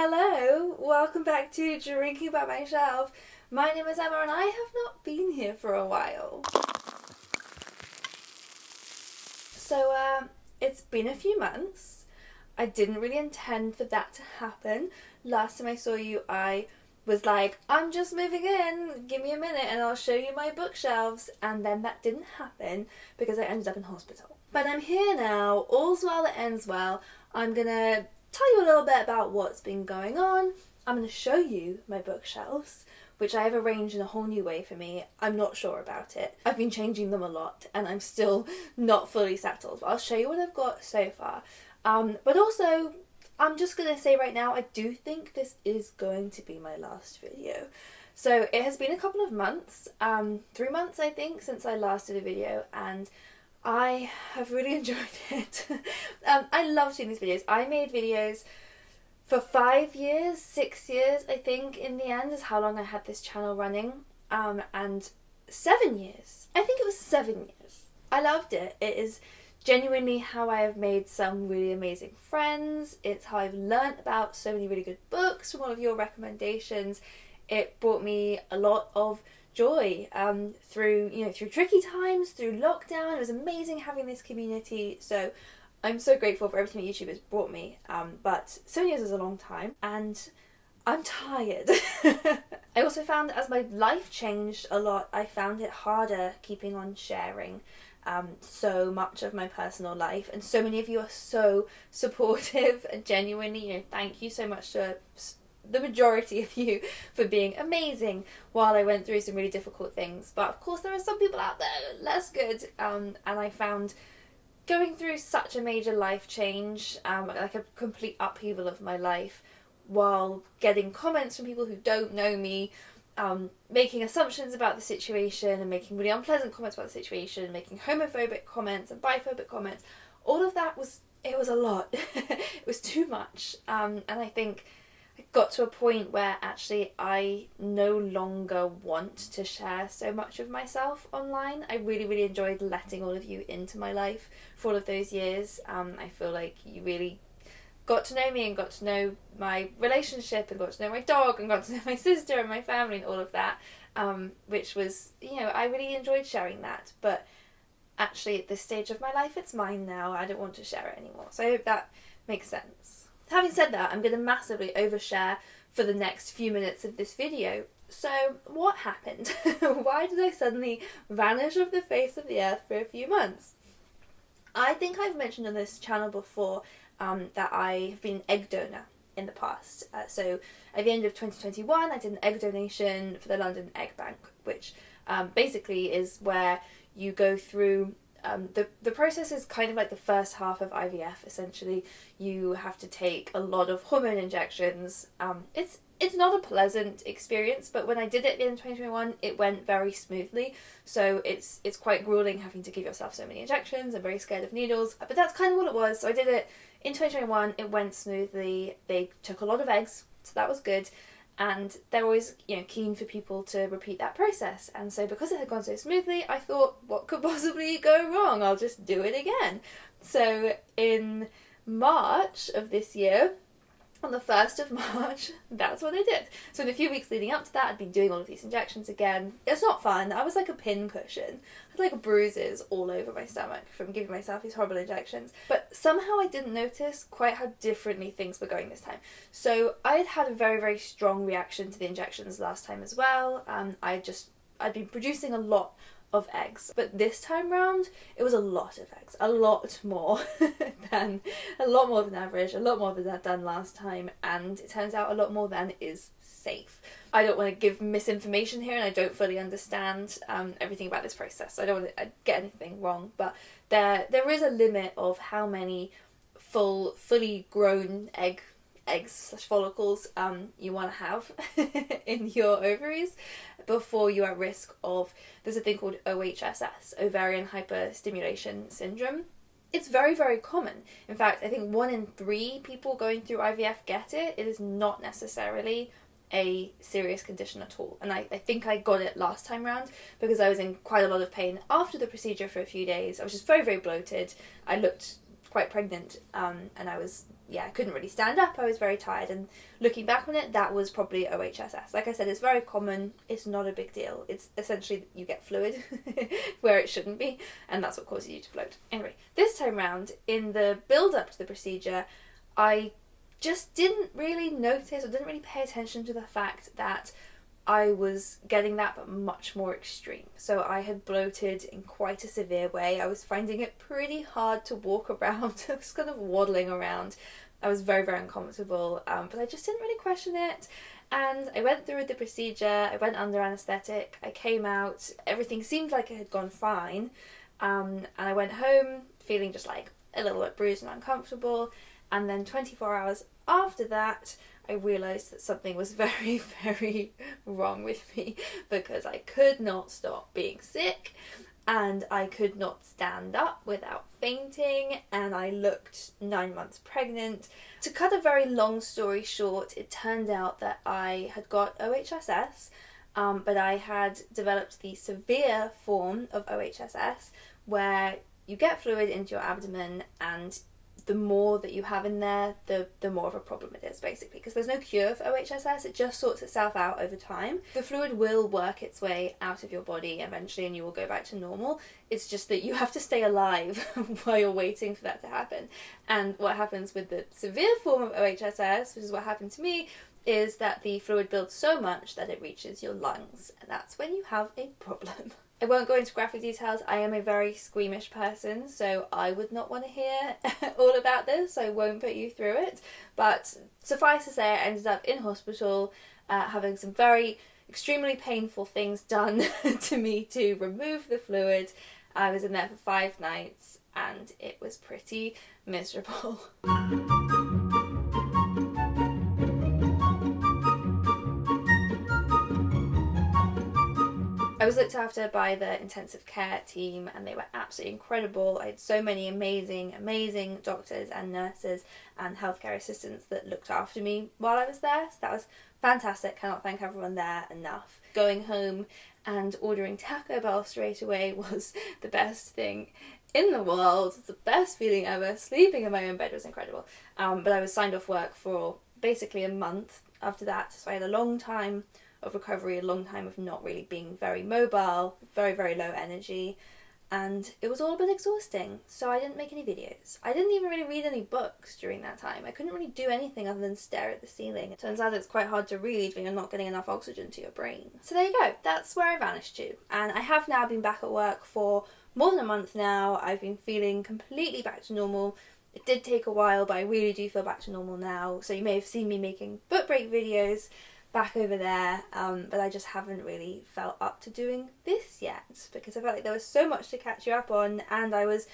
Hello, welcome back to Drinking by My Shelf. My name is Emma and I have not been here for a while. So, it's been a few months. I didn't really intend for that to happen. Last time I saw you, I was like, I'm just moving in, give me a minute and I'll show you my bookshelves. And then that didn't happen because I ended up in hospital. But I'm here now, all's well that ends well. I'm gonna tell you a little bit about what's been going on. I'm going to show you my bookshelves, which I have arranged in a whole new way for me. I'm not sure about it. I've been changing them a lot and I'm still not fully settled. But I'll show you what I've got so far. But also, I'm just going to say right now, I do think this is going to be my last video. So it has been a couple of months, 3 months I think, since I last did a video, and I have really enjoyed it. I love doing these videos. I made videos for 5 years, 6 years, I think, in the end is how long I had this channel running. And 7 years. I think it was 7 years. I loved it. It is genuinely how I have made some really amazing friends. It's how I've learnt about so many really good books from all of your recommendations. It brought me a lot of joy through tricky times, through lockdown. It was amazing having this community, so I'm so grateful for everything that YouTube has brought me, but 7 years is a long time and I'm tired. I also found as my life changed a lot, I found it harder keeping on sharing so much of my personal life, and so many of you are so supportive and genuinely, thank you so much to the majority of you for being amazing while I went through some really difficult things. But of course there are some people out there less good, and I found going through such a major life change, like a complete upheaval of my life, while getting comments from people who don't know me, making assumptions about the situation and making really unpleasant comments about the situation, making homophobic comments and biphobic comments, all of that was a lot. It was too much, and I think I got to a point where actually I no longer want to share so much of myself online. I really, really enjoyed letting all of you into my life for all of those years. I feel like you really got to know me and got to know my relationship and got to know my dog and got to know my sister and my family and all of that, which was, I really enjoyed sharing that. But actually at this stage of my life, it's mine now. I don't want to share it anymore. So I hope that makes sense. Having said that, I'm going to massively overshare for the next few minutes of this video. So, what happened? Why did I suddenly vanish off the face of the earth for a few months? I think I've mentioned on this channel before that I have been an egg donor in the past. So, at the end of 2021, I did an egg donation for the London Egg Bank, which basically is where you go through. The process is kind of like the first half of IVF. Essentially, you have to take a lot of hormone injections. It's not a pleasant experience, but when I did it at the end of 2021, it went very smoothly. So it's quite grueling having to give yourself so many injections. I'm very scared of needles, but that's kind of what it was. So I did it in 2021. It went smoothly. They took a lot of eggs, so that was good. And they're always, keen for people to repeat that process. And so because it had gone so smoothly, I thought, what could possibly go wrong? I'll just do it again. So in March of this year, on the 1st of March, that's what I did. So in the few weeks leading up to that, I'd been doing all of these injections again. It's not fun. I was like a pin cushion. I had like bruises all over my stomach from giving myself these horrible injections. But somehow I didn't notice quite how differently things were going this time. So I had a very, very strong reaction to the injections last time as well. I'd been producing a lot of eggs, but this time round it was a lot of eggs, a lot more than average, a lot more than I'd done last time, and it turns out a lot more than is safe. I don't want to give misinformation here, and I don't fully understand everything about this process, so I don't want to get anything wrong, but there is a limit of how many fully grown eggs/follicles you want to have in your ovaries before you're at risk of, there's a thing called OHSS, ovarian hyperstimulation syndrome. It's very, very common. In fact, I think 1 in 3 people going through IVF get it. It is not necessarily a serious condition at all. And I think I got it last time round because I was in quite a lot of pain after the procedure for a few days. I was just very, very bloated. I looked quite pregnant, and I was, I couldn't really stand up. I was very tired, and looking back on it, that was probably OHSS. Like I said, it's very common. It's not a big deal. It's essentially you get fluid where it shouldn't be, and that's what causes you to bloat. Anyway, this time round, in the build-up to the procedure, I just didn't really notice or didn't really pay attention to the fact that I was getting that, but much more extreme. So I had bloated in quite a severe way. I was finding it pretty hard to walk around. I was kind of waddling around. I was very, very uncomfortable, but I just didn't really question it. And I went through the procedure. I went under anaesthetic. I came out. Everything seemed like it had gone fine. And I went home feeling just like a little bit bruised and uncomfortable. And then 24 hours after that, I realised that something was very, very wrong with me, because I could not stop being sick, and I could not stand up without fainting, and I looked 9 months pregnant. To cut a very long story short, it turned out that I had got OHSS, but I had developed the severe form of OHSS, where you get fluid into your abdomen, and the more that you have in there, the more of a problem it is, basically, because there's no cure for OHSS. It just sorts itself out over time. The fluid will work its way out of your body eventually, and you will go back to normal. It's just that you have to stay alive while you're waiting for that to happen. And what happens with the severe form of OHSS, which is what happened to me, is that the fluid builds so much that it reaches your lungs, and that's when you have a problem. I won't go into graphic details. I am a very squeamish person, so I would not want to hear all about this. I won't put you through it. But suffice to say, I ended up in hospital having some very extremely painful things done to me to remove the fluid. I was in there for 5 nights, and it was pretty miserable. I was looked after by the intensive care team, and they were absolutely incredible. I had so many amazing, amazing doctors and nurses and healthcare assistants that looked after me while I was there. So that was fantastic. Cannot thank everyone there enough. Going home and ordering Taco Bell straight away was the best thing in the world. It's the best feeling ever. Sleeping in my own bed was incredible. But I was signed off work for basically a month after that, so I had a long time of recovery, a long time of not really being very mobile, very, very low energy, and it was all a bit exhausting, so I didn't make any videos. I didn't even really read any books during that time. I couldn't really do anything other than stare at the ceiling. It turns out it's quite hard to read when you're not getting enough oxygen to your brain. So there you go, that's where I vanished to. And I have now been back at work for more than a month now. I've been feeling completely back to normal. It did take a while, but I really do feel back to normal now. So you may have seen me making book break videos back over there, but I just haven't really felt up to doing this yet, because I felt like there was so much to catch you up on, and I was,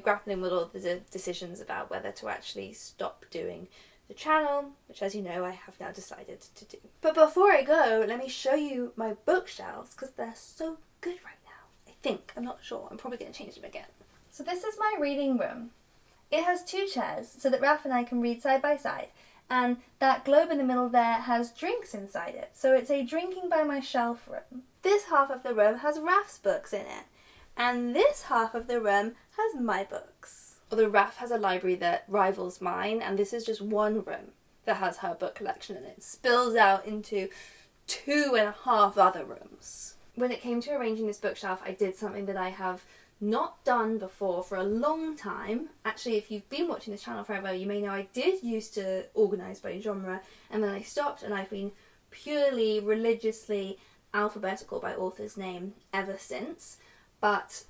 grappling with all the decisions about whether to actually stop doing the channel, which, as you know, I have now decided to do. But before I go, let me show you my bookshelves, because they're so good right now. I think. I'm not sure. I'm probably going to change them again. So this is my reading room. It has 2 chairs so that Raph and I can read side by side. And that globe in the middle there has drinks inside it, so it's a drinking by my shelf room. This half of the room has Raph's books in it, and this half of the room has my books. Although Raph has a library that rivals mine, and this is just one room that has her book collection in it. It spills out into 2.5 other rooms. When it came to arranging this bookshelf, I did something that I have not done before for a long time. Actually, if you've been watching this channel forever, you may know I did used to organise by genre, and then I stopped, and I've been purely religiously alphabetical by author's name ever since. But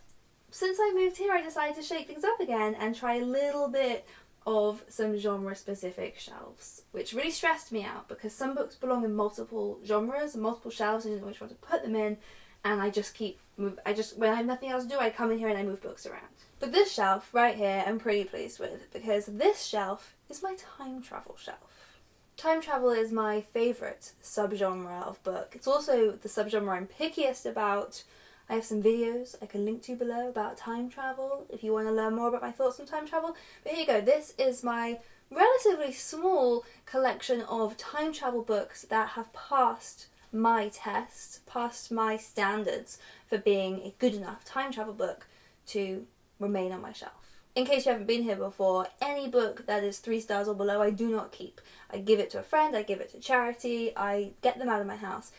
since I moved here, I decided to shake things up again and try a little bit of some genre-specific shelves, which really stressed me out, because some books belong in multiple genres and multiple shelves, and I didn't know which one to put them in. And I just when I have nothing else to do, I come in here and I move books around. But this shelf right here, I'm pretty pleased with, because this shelf is my time travel shelf. Time travel is my favourite subgenre of book. It's also the subgenre I'm pickiest about. I have some videos I can link to below about time travel if you want to learn more about my thoughts on time travel. But here you go, this is my relatively small collection of time travel books that have passed my test, passed my standards for being a good enough time travel book to remain on my shelf. In case you haven't been here before, any book that is 3 stars or below I do not keep. I give it to a friend, I give it to charity, I get them out of my house.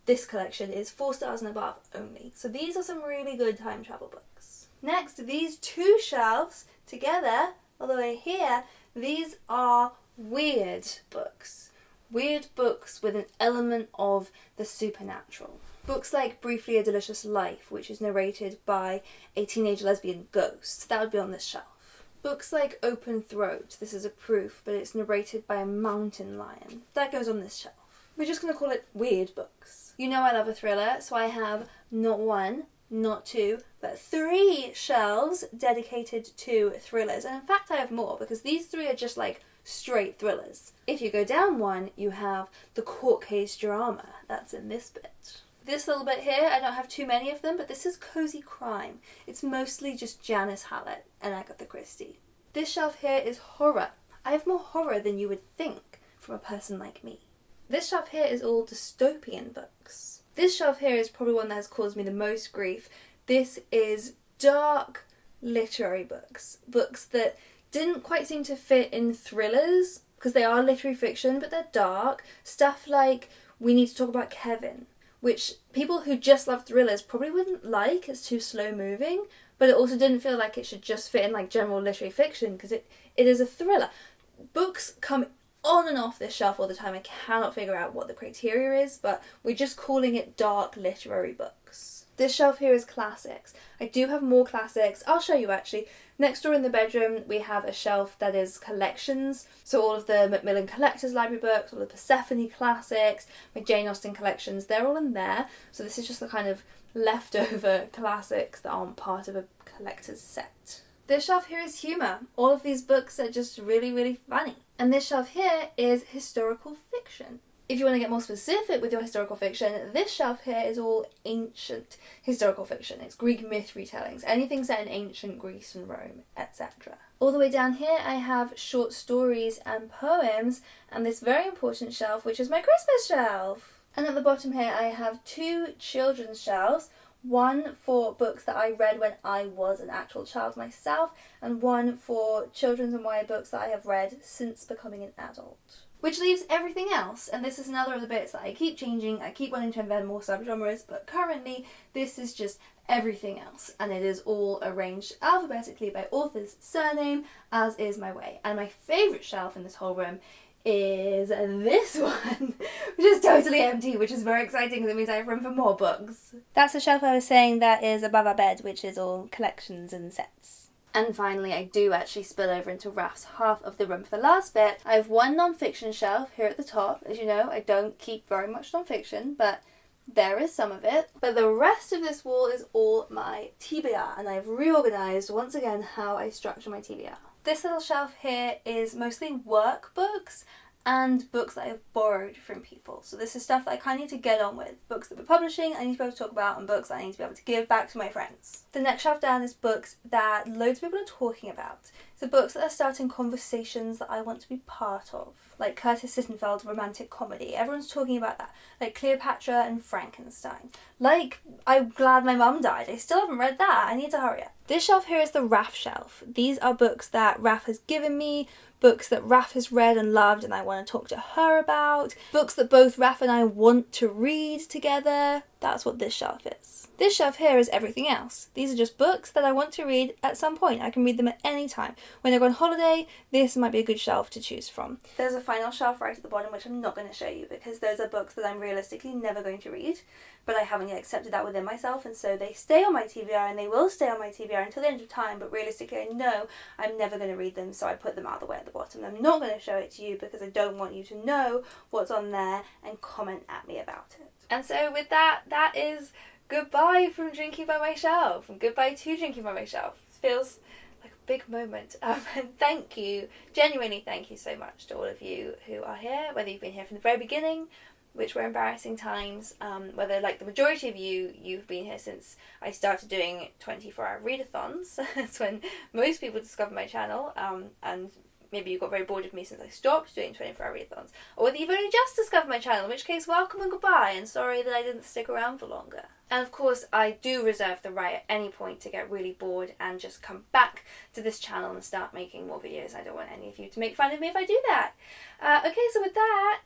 This collection is 4 stars and above only. So these are some really good time travel books. Next, these 2 shelves together, all the way here, these are weird books. Weird books with an element of the supernatural. Books like Briefly a Delicious Life, which is narrated by a teenage lesbian ghost. That would be on this shelf. Books like Open Throat, this is a proof, but it's narrated by a mountain lion. That goes on this shelf. We're just going to call it weird books. You know I love a thriller, so I have not 1, not 2, but 3 shelves dedicated to thrillers. And in fact I have more, because these 3 are just like straight thrillers. If you go down 1, you have the court case drama. That's in this bit. This little bit here, I don't have too many of them, but this is cozy crime. It's mostly just Janice Hallett and Agatha Christie. This shelf here is horror. I have more horror than you would think from a person like me. This shelf here is all dystopian books. This shelf here is probably one that has caused me the most grief. This is dark literary books. Books that didn't quite seem to fit in thrillers, because they are literary fiction, but they're dark. Stuff like We Need to Talk About Kevin, which people who just love thrillers probably wouldn't like. It's too slow moving, but it also didn't feel like it should just fit in like general literary fiction, because it is a thriller. Books come on and off this shelf all the time. I cannot figure out what the criteria is, but we're just calling it dark literary books. This shelf here is classics. I do have more classics. I'll show you actually. Next door in the bedroom we have a shelf that is collections. So all of the Macmillan Collectors Library books, all the Persephone classics, my Jane Austen collections, they're all in there. So this is just the kind of leftover classics that aren't part of a collector's set. This shelf here is humour. All of these books are just really, really funny. And this shelf here is historical fiction. If you want to get more specific with your historical fiction, this shelf here is all ancient historical fiction. It's Greek myth retellings, anything set in ancient Greece and Rome, etc. All the way down here I have short stories and poems, and this very important shelf, which is my Christmas shelf. And at the bottom here I have 2 children's shelves. One for books that I read when I was an actual child myself, and one for children's and YA books that I have read since becoming an adult. Which leaves everything else, and this is another of the bits that I keep changing. I keep wanting to invent more subgenres, but currently this is just everything else, and it is all arranged alphabetically by author's surname, as is my way. And my favourite shelf in this whole room is this one, which is totally empty, which is very exciting because it means I have room for more books. That's the shelf I was saying that is above our bed, which is all collections and sets. And finally, I do actually spill over into Raf's half of the room for the last bit. I have one non-fiction shelf here at the top. As you know, I don't keep very much non-fiction, but there is some of it. But the rest of this wall is all my TBR, and I've reorganised once again how I structure my TBR. This little shelf here is mostly workbooks and books that I've borrowed from people. So this is stuff that I kind of need to get on with. Books that we're publishing, I need to be able to talk about, and books that I need to be able to give back to my friends. The next shelf down is books that loads of people are talking about. So books that are starting conversations that I want to be part of. Like Curtis Sittenfeld romantic comedy. Everyone's talking about that. Like Cleopatra and Frankenstein. Like I'm Glad My Mum Died. I still haven't read that. I need to hurry up. This shelf here is the Raf shelf. These are books that Raf has given me, books that Raf has read and loved and I want to talk to her about, books that both Raf and I want to read together. That's what this shelf is. This shelf here is everything else. These are just books that I want to read at some point. I can read them at any time. When I go on holiday, this might be a good shelf to choose from. There's a final shelf right at the bottom which I'm not going to show you because those are books that I'm realistically never going to read, but I haven't yet accepted that within myself, and so they stay on my TBR and they will stay on my TBR until the end of time, but realistically I know I'm never going to read them, so I put them out of the way at the bottom. I'm not going to show it to you because I don't want you to know what's on there and comment at me about it. And so with that, that is goodbye from Drinking by My Shelf, and goodbye to Drinking by My Shelf. It feels like a big moment. And thank you, genuinely thank you so much to all of you who are here, whether you've been here from the very beginning, which were embarrassing times, whether like the majority of you, you've been here since I started doing 24-hour readathons. That's when most people discover my channel, and maybe you got very bored of me since I stopped doing 24-hour readathons, or whether you've only just discovered my channel, in which case welcome and goodbye, and sorry that I didn't stick around for longer. And of course, I do reserve the right at any point to get really bored and just come back to this channel and start making more videos. I don't want any of you to make fun of me if I do that. Okay, so with that,